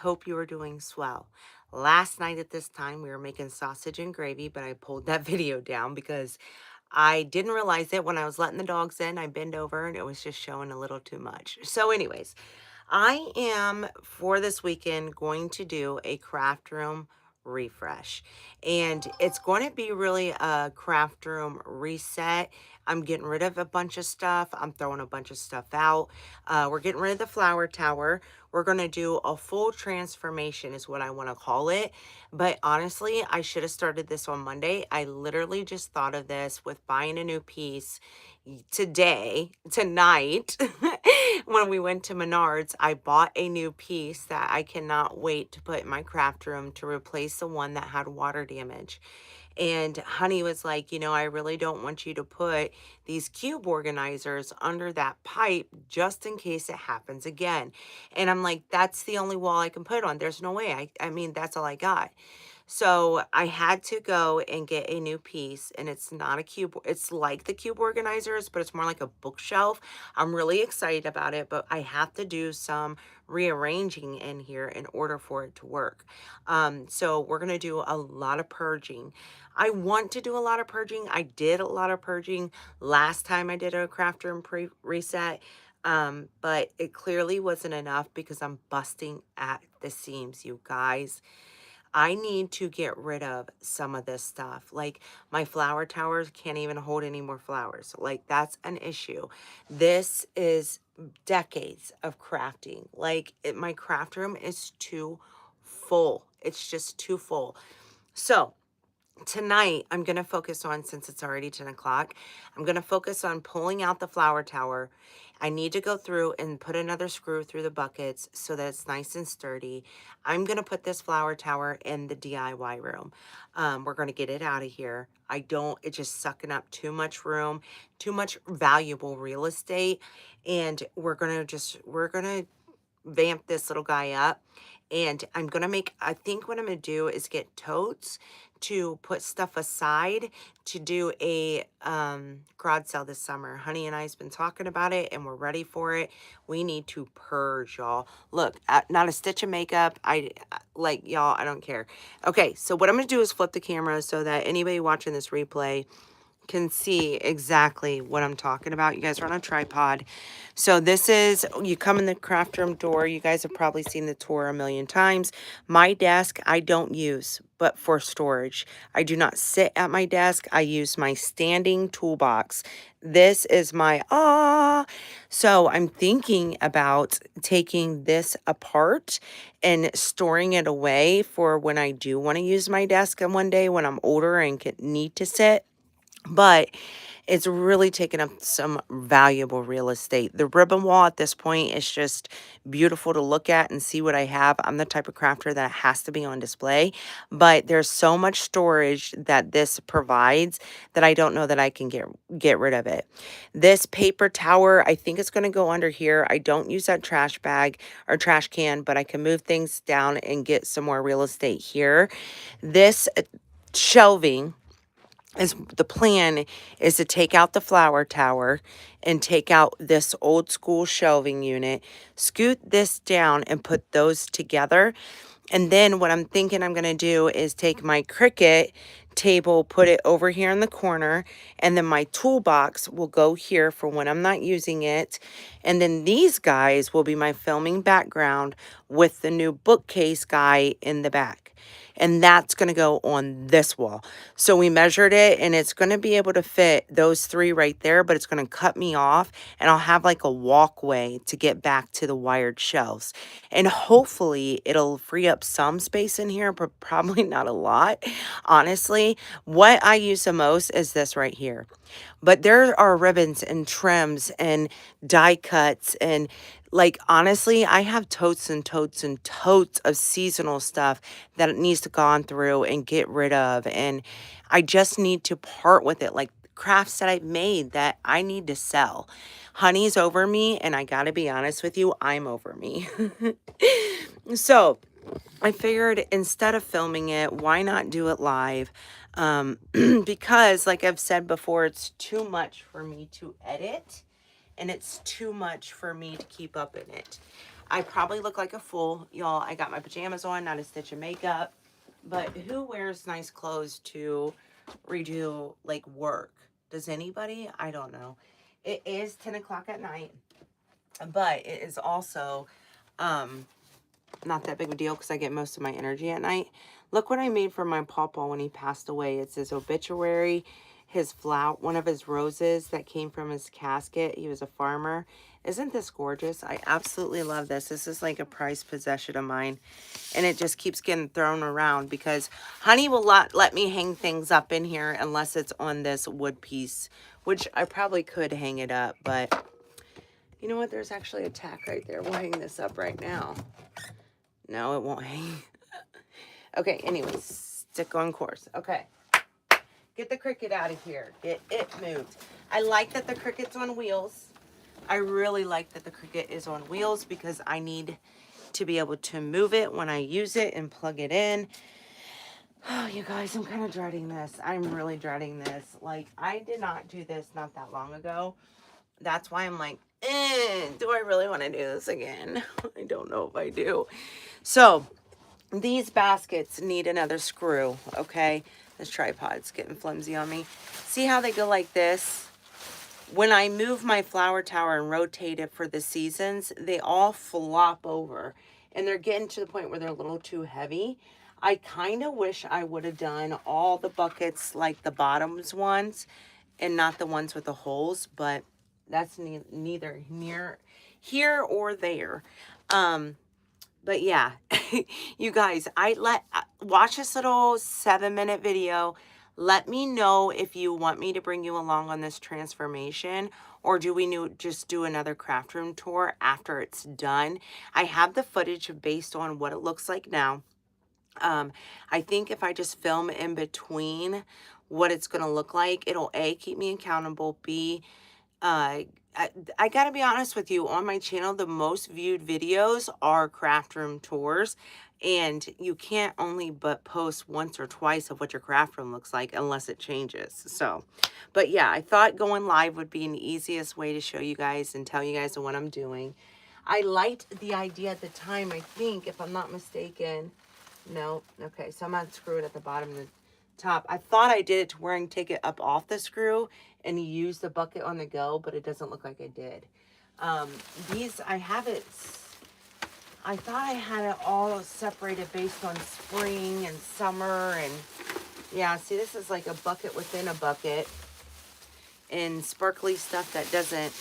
hope you are doing swell. Last night at this time, we were making sausage and gravy, but I pulled that video down because I didn't realize it when I was letting the dogs in. I bent over and it was just showing a little too much. So, anyways, I am for this weekend going to do a craft room refresh, and it's going to be really a craft room reset. I'm getting rid of a bunch of stuff. I'm throwing a bunch of stuff out. We're getting rid of the flower tower. We're going to do a full transformation is what I want to call it. But honestly, I should have started this on Monday. I literally just thought of this with buying a new piece tonight, when we went to Menards. I bought a new piece that I cannot wait to put in my craft room to replace the one that had water damage. And Honey was like, I really don't want you to put these cube organizers under that pipe just in case it happens again. And I'm like, that's the only wall I can put it on. There's no way. I mean, that's all I got. So I had to go and get a new piece, and it's not a cube. It's like the cube organizers, but it's more like a bookshelf. I'm really excited about it, but I have to do some rearranging in here in order for it to work. So we're going to do a lot of purging. I want to do a lot of purging. I did a lot of purging last time I did a craft room reset. But it clearly wasn't enough because I'm busting at the seams, you guys. I need to get rid of some of this stuff. Like my flower towers can't even hold any more flowers. Like that's an issue. This is decades of crafting. Like my craft room is too full. It's just too full. So tonight I'm going to focus on, since it's already 10 o'clock, I'm going to focus on pulling out the flower tower. I need to go through and put another screw through the buckets so that it's nice and sturdy. I'm going to put this flower tower in the DIY room. We're going to get it out of here. It's just sucking up too much room, too much valuable real estate. And we're going to vamp this little guy up. And I think what I'm going to do is get totes to put stuff aside to do a garage sale this summer. Honey and I's been talking about it and we're ready for it. We need to purge, y'all. Look, not a stitch of makeup. Y'all, I don't care. Okay, so what I'm going to do is flip the camera so that anybody watching this replay can see exactly what I'm talking about. You guys are on a tripod. So this is, you come in the craft room door. You guys have probably seen the tour a million times. My desk I don't use, but for storage. I do not sit at my desk. I use my standing toolbox. This is my, so I'm thinking about taking this apart and storing it away for when I do want to use my desk and one day when I'm older and need to sit. But it's really taken up some valuable real estate. The ribbon wall at this point is just beautiful to look at and see what I have. I'm the type of crafter that has to be on display, but there's so much storage that this provides that I don't know that I can get rid of it. This paper tower, I think it's going to go under here. I don't use that trash bag or trash can, but I can move things down and get some more real estate here. This shelving, the plan is to take out the flower tower and take out this old school shelving unit, scoot this down and put those together. And then what I'm thinking I'm going to do is take my Cricut table, put it over here in the corner, and then my toolbox will go here for when I'm not using it. And then these guys will be my filming background with the new bookcase guy in the back. And that's going to go on this wall. So we measured it and it's going to be able to fit those three right there, but it's going to cut me off and I'll have like a walkway to get back to the wired shelves. And hopefully it'll free up some space in here, but probably not a lot. Honestly, what I use the most is this right here. But there are ribbons and trims and die cuts and honestly, I have totes and totes and totes of seasonal stuff that it needs to gone through and get rid of. And I just need to part with it, like crafts that I've made that I need to sell. Honey's over me, and I gotta be honest with you, I'm over me. So I figured instead of filming it, why not do it live? Because like I've said before, it's too much for me to edit and it's too much for me to keep up in it. I probably look like a fool. Y'all, I got my pajamas on, not a stitch of makeup. But who wears nice clothes to redo like work? Does anybody? I don't know. It is 10 o'clock at night, but it is also not that big of a deal because I get most of my energy at night. Look what I made for my pawpaw when he passed away. It's his obituary, his flower, one of his roses that came from his casket. He was a farmer. Isn't this gorgeous? I absolutely love this. This is like a prized possession of mine. And it just keeps getting thrown around because Honey will not let me hang things up in here unless it's on this wood piece, which I probably could hang it up, but you know what? There's actually a tack right there. We'll hang this up right now. No, it won't hang. Okay, anyways, stick on course. Okay. Get the Cricut out of here. Get it moved. I like that the Cricut's on wheels. I really like that the Cricut is on wheels because I need to be able to move it when I use it and plug it in. Oh, you guys, I'm kind of dreading this. I'm really dreading this. Like, I did not do this not that long ago. That's why I'm like, do I really want to do this again? I don't know if I do. So, these baskets need another screw, okay? This tripod's getting flimsy on me. See how they go like this? When I move my flower tower and rotate it for the seasons, they all flop over. And they're getting to the point where they're a little too heavy. I kind of wish I would have done all the buckets like the bottoms ones and not the ones with the holes, but that's neither near here or there. But yeah, you guys, watch this little 7-minute video. Let me know if you want me to bring you along on this transformation, or do we just do another craft room tour after it's done? I have the footage based on what it looks like now. I think if I just film in between what it's going to look like, it'll A, keep me accountable, B, I gotta be honest with you, on my channel, the most viewed videos are craft room tours, and you can't only but post once or twice of what your craft room looks like unless it changes. So, but yeah, I thought going live would be an easiest way to show you guys and tell you guys what I'm doing. I liked the idea at the time, I think, if I'm not mistaken. No, okay, so I'm gonna screw it at the bottom and the top. I thought I did it to where I can take it up off the screw and use the bucket on the go, but it doesn't look like I did. These, I thought I had it all separated based on spring and summer, and yeah, see, this is like a bucket within a bucket, and sparkly stuff that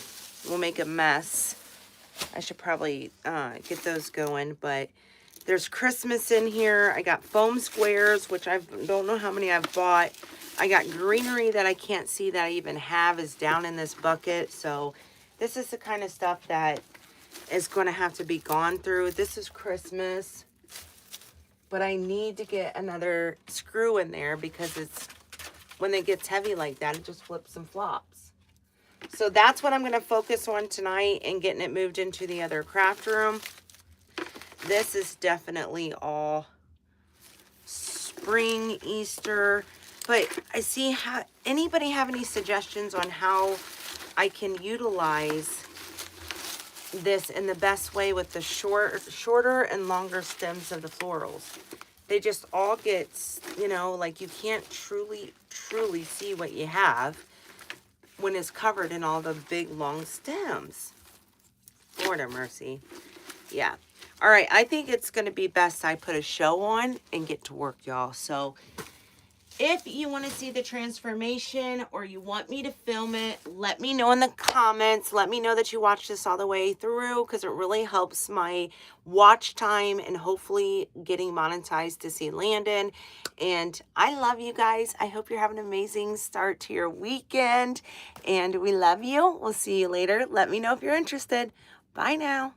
will make a mess. I should probably get those going, but there's Christmas in here. I got foam squares, which I don't know how many I've bought. I got greenery that I can't see that I even have is down in this bucket. So this is the kind of stuff that is going to have to be gone through. This is Christmas, but I need to get another screw in there because when it gets heavy like that, it just flips and flops. So that's what I'm going to focus on tonight and getting it moved into the other craft room. This is definitely all spring, Easter, but I see anybody have any suggestions on how I can utilize this in the best way with the shorter and longer stems of the florals. They just all get, you know, like you can't truly see what you have when it's covered in all the big long stems. Lord have mercy. Yeah. All right, I think it's going to be best I put a show on and get to work, y'all. So if you want to see the transformation or you want me to film it, let me know in the comments. Let me know that you watched this all the way through because it really helps my watch time and hopefully getting monetized to see Landon. And I love you guys. I hope you're having an amazing start to your weekend. And we love you. We'll see you later. Let me know if you're interested. Bye now.